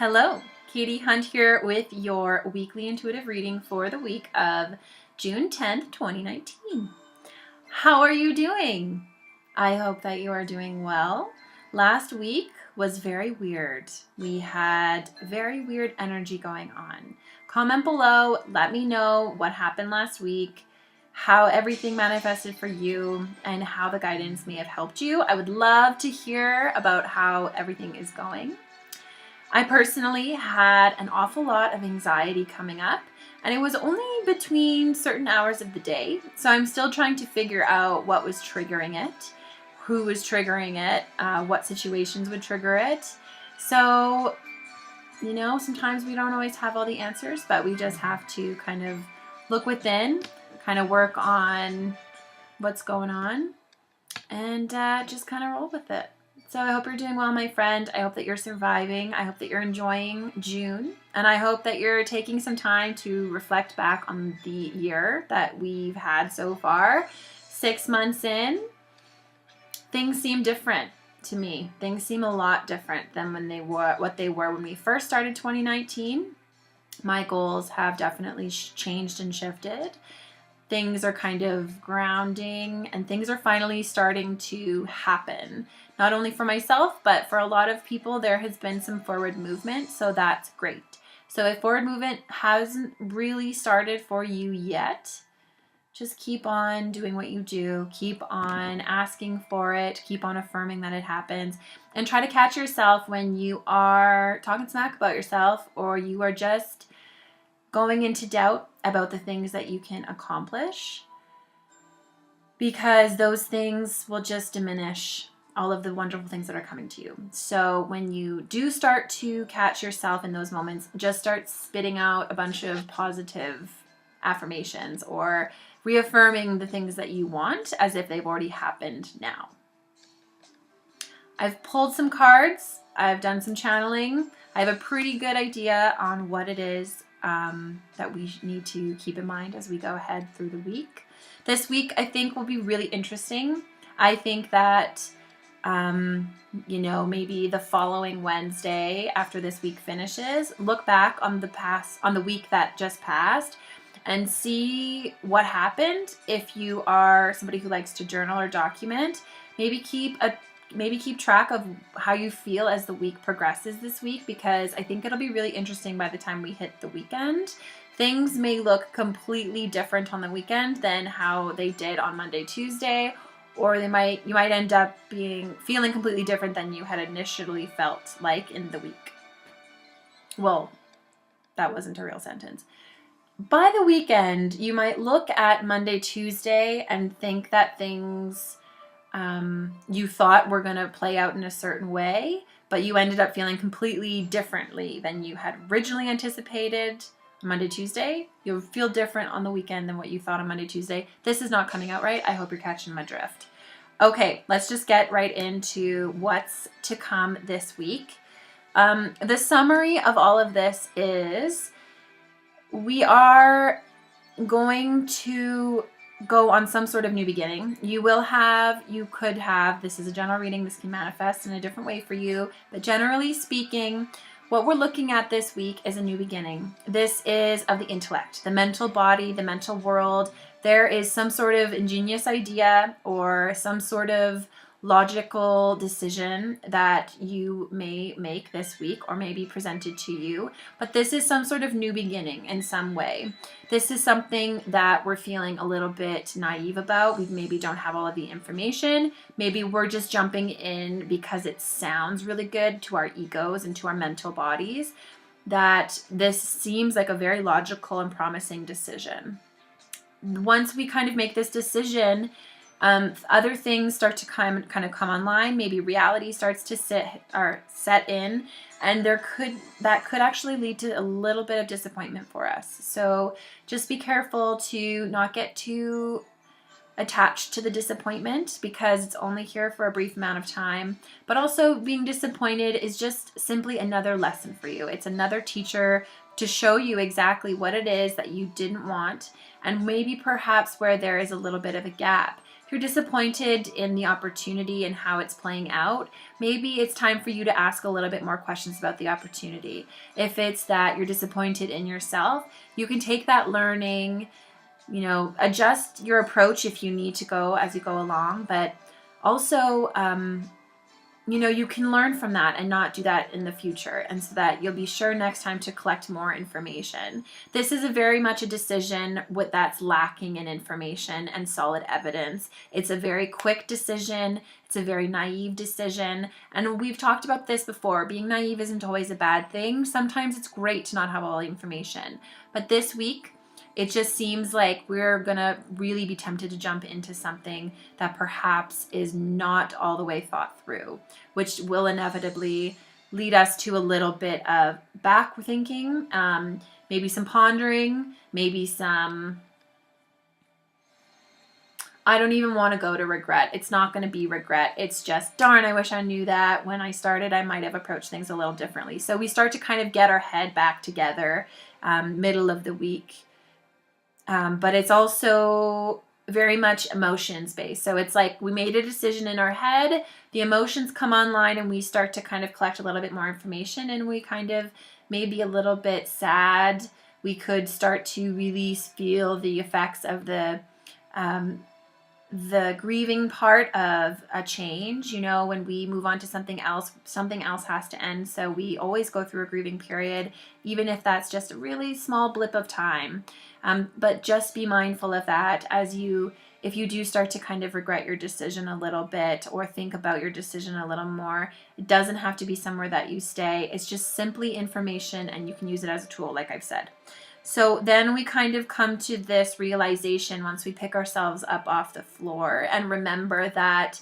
Hello, Katie Hunt here with your weekly intuitive reading for the week of June 10th, 2019. How are you doing? I hope that you are doing well. Last week was very weird. We had very weird energy going on. Comment below, let me know what happened last week, how everything manifested for you, and how the guidance may have helped you. I would love to hear about how everything is going. I personally had an awful lot of anxiety coming up, and it was only between certain hours of the day. So I'm still trying to figure out what was triggering it, who was triggering it, what situations would trigger it. So, sometimes we don't always have all the answers, but we just have to kind of look within, kind of work on what's going on, and just kind of roll with it. So I hope you're doing well, my friend. I hope that you're surviving. I hope that you're enjoying June. And I hope that you're taking some time to reflect back on the year that we've had so far. 6 months in, things seem different to me. Things seem a lot different than what they were when we first started 2019. My goals have definitely changed and shifted. Things are kind of grounding and things are finally starting to happen. Not only for myself, but for a lot of people, there has been some forward movement, so that's great. So if forward movement hasn't really started for you yet, just keep on doing what you do. Keep on asking for it. Keep on affirming that it happens. And try to catch yourself when you are talking smack about yourself or you are just going into doubt about the things that you can accomplish, because those things will just diminish all of the wonderful things that are coming to you. So when you do start to catch yourself in those moments, just start spitting out a bunch of positive affirmations or reaffirming the things that you want as if they've already happened now. I've pulled some cards. I've done some channeling. I have a pretty good idea on what it is that we need to keep in mind as we go ahead through the week. This week, I think, will be really interesting. I think that, maybe the following Wednesday after this week finishes, look back on the week that just passed and see what happened. If you are somebody who likes to journal or document, maybe keep track of how you feel as the week progresses this week, because I think it'll be really interesting by the time we hit the weekend. Things may look completely different on the weekend than how they did on Monday, Tuesday, or you might end up feeling completely different than you had initially felt like in the week. Well, that wasn't a real sentence. By the weekend, you might look at Monday, Tuesday and think that things you thought were going to play out in a certain way, but you ended up feeling completely differently than you had originally anticipated on Monday, Tuesday. You'll feel different on the weekend than what you thought on Monday, Tuesday. This is not coming out right. I hope you're catching my drift. Okay, let's just get right into what's to come this week. The summary of all of this is we are going to go on some sort of new beginning. You could have, this is a general reading, this can manifest in a different way for you, but generally speaking, what we're looking at this week is a new beginning. This is of the intellect, the mental body, the mental world. There is some sort of ingenious idea or some sort of logical decision that you may make this week or may be presented to you, but this is some sort of new beginning in some way. This is something that we're feeling a little bit naive about. We maybe don't have all of the information. Maybe we're just jumping in because it sounds really good to our egos and to our mental bodies, that this seems like a very logical and promising decision. Once we kind of make this decision, other things start to kind of come online. Maybe reality starts to set in, and that could actually lead to a little bit of disappointment for us. So just be careful to not get too attached to the disappointment, because it's only here for a brief amount of time. But also, being disappointed is just simply another lesson for you. It's another teacher to show you exactly what it is that you didn't want, and maybe perhaps where there is a little bit of a gap. if you're disappointed in the opportunity and how it's playing out, maybe it's time for you to ask a little bit more questions about the opportunity. If it's that you're disappointed in yourself, you can take that learning, adjust your approach if you need to go as you go along, but also, you can learn from that and not do that in the future. And so that you'll be sure next time to collect more information. This is very much a decision that's lacking in information and solid evidence. It's a very quick decision. It's a very naive decision. And we've talked about this before. Being naive isn't always a bad thing. Sometimes it's great to not have all the information. But this week, it just seems like we're going to really be tempted to jump into something that perhaps is not all the way thought through, which will inevitably lead us to a little bit of back thinking, maybe some pondering, maybe some, I don't even want to go to regret. It's not going to be regret. It's just, darn, I wish I knew that when I started, I might have approached things a little differently. So we start to kind of get our head back together, middle of the week. But it's also very much emotions based. So it's like we made a decision in our head, the emotions come online, and we start to kind of collect a little bit more information, and we kind of maybe a little bit sad. We could start to really feel the effects of the grieving part of a change. When we move on to something else has to end. So we always go through a grieving period, even if that's just a really small blip of time. But just be mindful of that if you do start to kind of regret your decision a little bit or think about your decision a little more. It doesn't have to be somewhere that you stay. It's just simply information, and you can use it as a tool, like I've said. So then we kind of come to this realization once we pick ourselves up off the floor and remember that,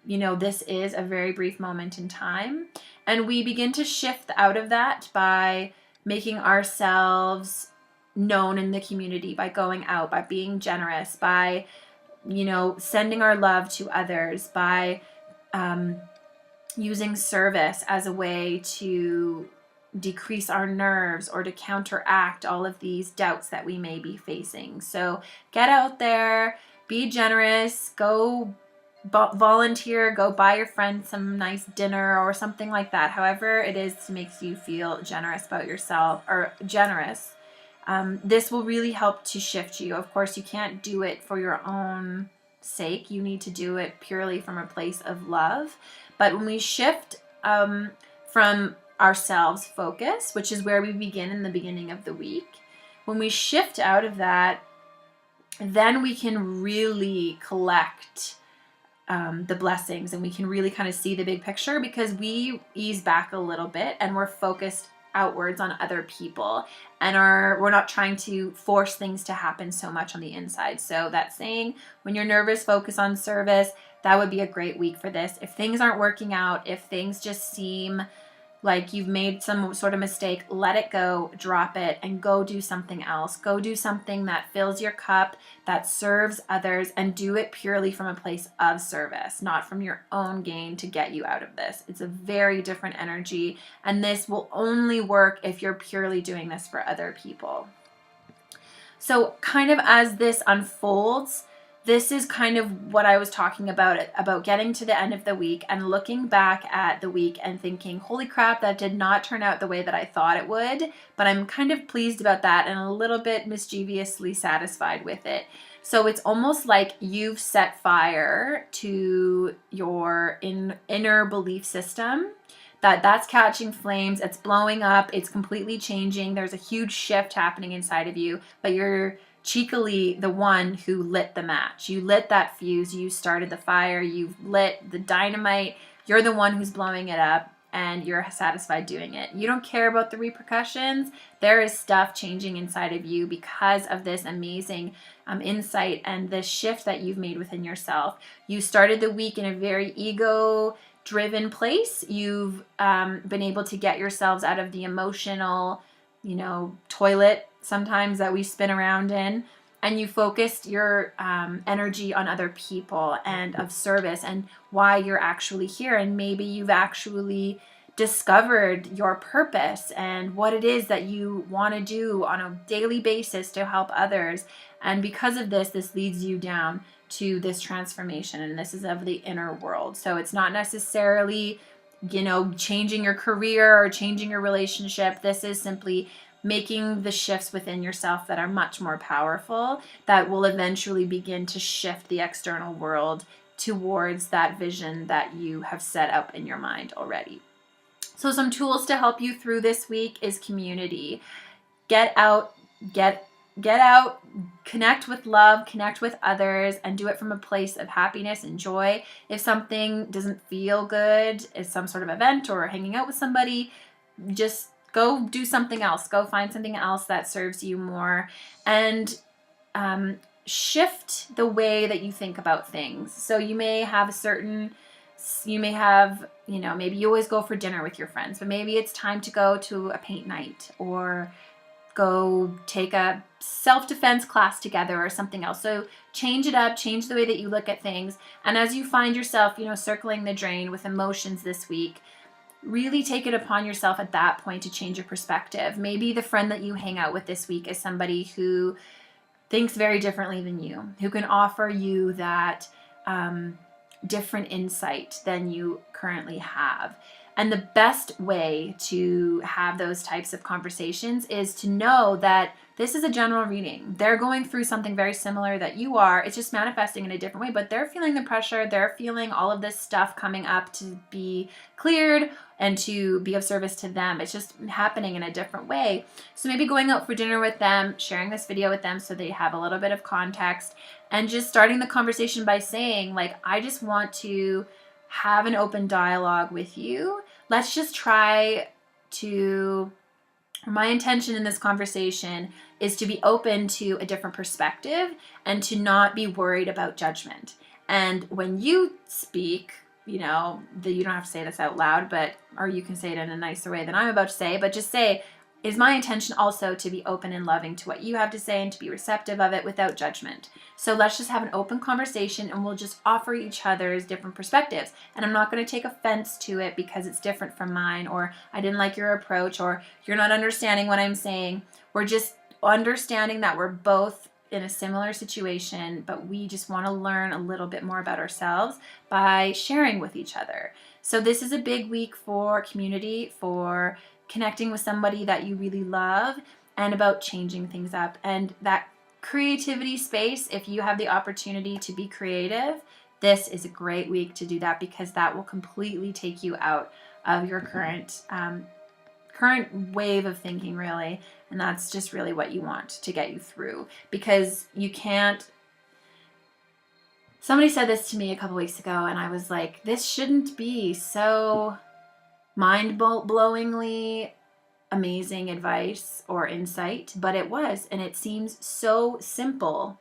this is a very brief moment in time. And we begin to shift out of that by making ourselves known in the community, by going out, by being generous, by, sending our love to others, by using service as a way to decrease our nerves or to counteract all of these doubts that we may be facing. So get out there, be generous, go volunteer, go buy your friend some nice dinner or something like that. However it is makes you feel generous about yourself or generous. This will really help to shift you. Of course, you can't do it for your own sake. You need to do it purely from a place of love. But when we shift from ourselves focus, which is where we begin in the beginning of the week, when we shift out of that, then we can really collect the blessings, and we can really kind of see the big picture because we ease back a little bit and we're focused outwards on other people, and we're not trying to force things to happen so much on the inside. So that saying, when you're nervous, focus on service, that would be a great week for this. If things aren't working out, if things just seem like you've made some sort of mistake, let it go, drop it, and go do something else. Go do something that fills your cup, that serves others, and do it purely from a place of service, not from your own gain to get you out of this. It's a very different energy, and this will only work if you're purely doing this for other people. So kind of as this unfolds, this is kind of what I was talking about getting to the end of the week and looking back at the week and thinking, holy crap, that did not turn out the way that I thought it would, but I'm kind of pleased about that and a little bit mischievously satisfied with it. So it's almost like you've set fire to your inner belief system, that's catching flames, it's blowing up, it's completely changing, there's a huge shift happening inside of you, but you're cheekily the one who lit the match. You lit that fuse, you started the fire, you've lit the dynamite, you're the one who's blowing it up, and you're satisfied doing it. You don't care about the repercussions. There is stuff changing inside of you because of this amazing insight and this shift that you've made within yourself. You started the week in a very ego-driven place. You've been able to get yourselves out of the emotional, toilet sometimes that we spin around in, and you focused your energy on other people and of service and why you're actually here. And maybe you've actually discovered your purpose and what it is that you want to do on a daily basis to help others. And because of this, this leads you down to this transformation, and this is of the inner world. So it's not necessarily, changing your career or changing your relationship. This is simply making the shifts within yourself that are much more powerful, that will eventually begin to shift the external world towards that vision that you have set up in your mind already. So some tools to help you through this week is community. Get out, connect with love, connect with others, and do it from a place of happiness and joy. If something doesn't feel good, it's some sort of event or hanging out with somebody, just go do something else. Go find something else that serves you more, and shift the way that you think about things. So you may have maybe you always go for dinner with your friends, but maybe it's time to go to a paint night or go take a self-defense class together or something else. So change it up, change the way that you look at things. And as you find yourself, circling the drain with emotions this week, really take it upon yourself at that point to change your perspective. Maybe the friend that you hang out with this week is somebody who thinks very differently than you, who can offer you that different insight than you currently have. And the best way to have those types of conversations is to know that this is a general reading. They're going through something very similar that you are. It's just manifesting in a different way, but they're feeling the pressure. They're feeling all of this stuff coming up to be cleared and to be of service to them. It's just happening in a different way. So maybe going out for dinner with them, sharing this video with them so they have a little bit of context, and just starting the conversation by saying, I just want to have an open dialogue with you. Let's just try to, my intention in this conversation is to be open to a different perspective and to not be worried about judgment. And when you speak, you don't have to say this out loud, or you can say it in a nicer way than I'm about to say, but just say, is my intention also to be open and loving to what you have to say and to be receptive of it without judgment. So let's just have an open conversation and we'll just offer each other's different perspectives. And I'm not going to take offense to it because it's different from mine, or I didn't like your approach, or you're not understanding what I'm saying. We're just understanding that we're both in a similar situation, but we just want to learn a little bit more about ourselves by sharing with each other. So this is a big week for community, for connecting with somebody that you really love, and about changing things up. And that creativity space, if you have the opportunity to be creative, this is a great week to do that, because that will completely take you out of your current wave of thinking, really. And that's just really what you want to get you through, because you can't. Somebody said this to me a couple weeks ago, and I was like, this shouldn't be so mind-blowingly amazing advice or insight, but it was, and it seems so simple.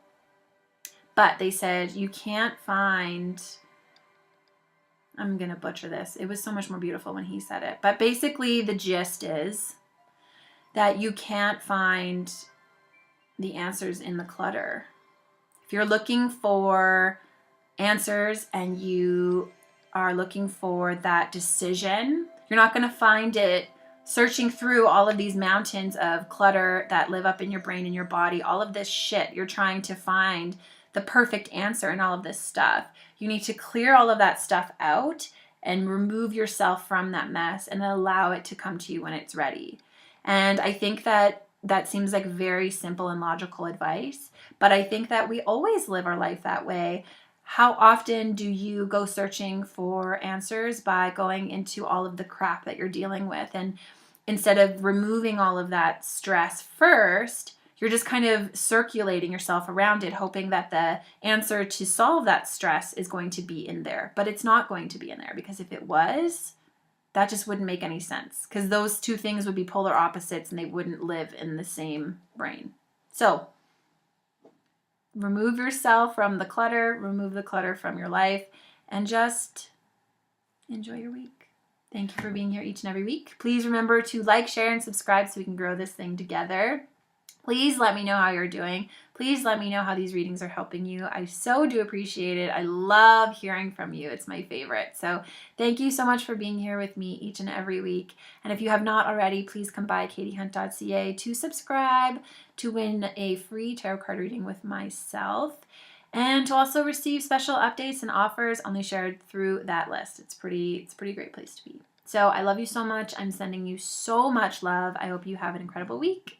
But they said you can't find, I'm gonna butcher this, it was so much more beautiful when he said it, but basically the gist is that you can't find the answers in the clutter. If you're looking for answers and you are looking for that decision, you're not going to find it searching through all of these mountains of clutter that live up in your brain and your body, all of this shit. You're trying to find the perfect answer in all of this stuff. You need to clear all of that stuff out and remove yourself from that mess and allow it to come to you when it's ready. And I think that seems like very simple and logical advice, but I think that we always live our life that way. How often do you go searching for answers by going into all of the crap that you're dealing with? And instead of removing all of that stress first, you're just kind of circulating yourself around it, hoping that the answer to solve that stress is going to be in there. But it's not going to be in there, because if it was, that just wouldn't make any sense, because those two things would be polar opposites and they wouldn't live in the same brain. So remove yourself from the clutter, remove the clutter from your life, and just enjoy your week. Thank you for being here each and every week. Please remember to like, share, and subscribe so we can grow this thing together. Please let me know how you're doing. Please let me know how these readings are helping you. I so do appreciate it. I love hearing from you. It's my favorite. So thank you so much for being here with me each and every week. And if you have not already, please come by katiehunt.ca to subscribe, to win a free tarot card reading with myself, and to also receive special updates and offers only shared through that list. It's a pretty great place to be. So I love you so much. I'm sending you so much love. I hope you have an incredible week.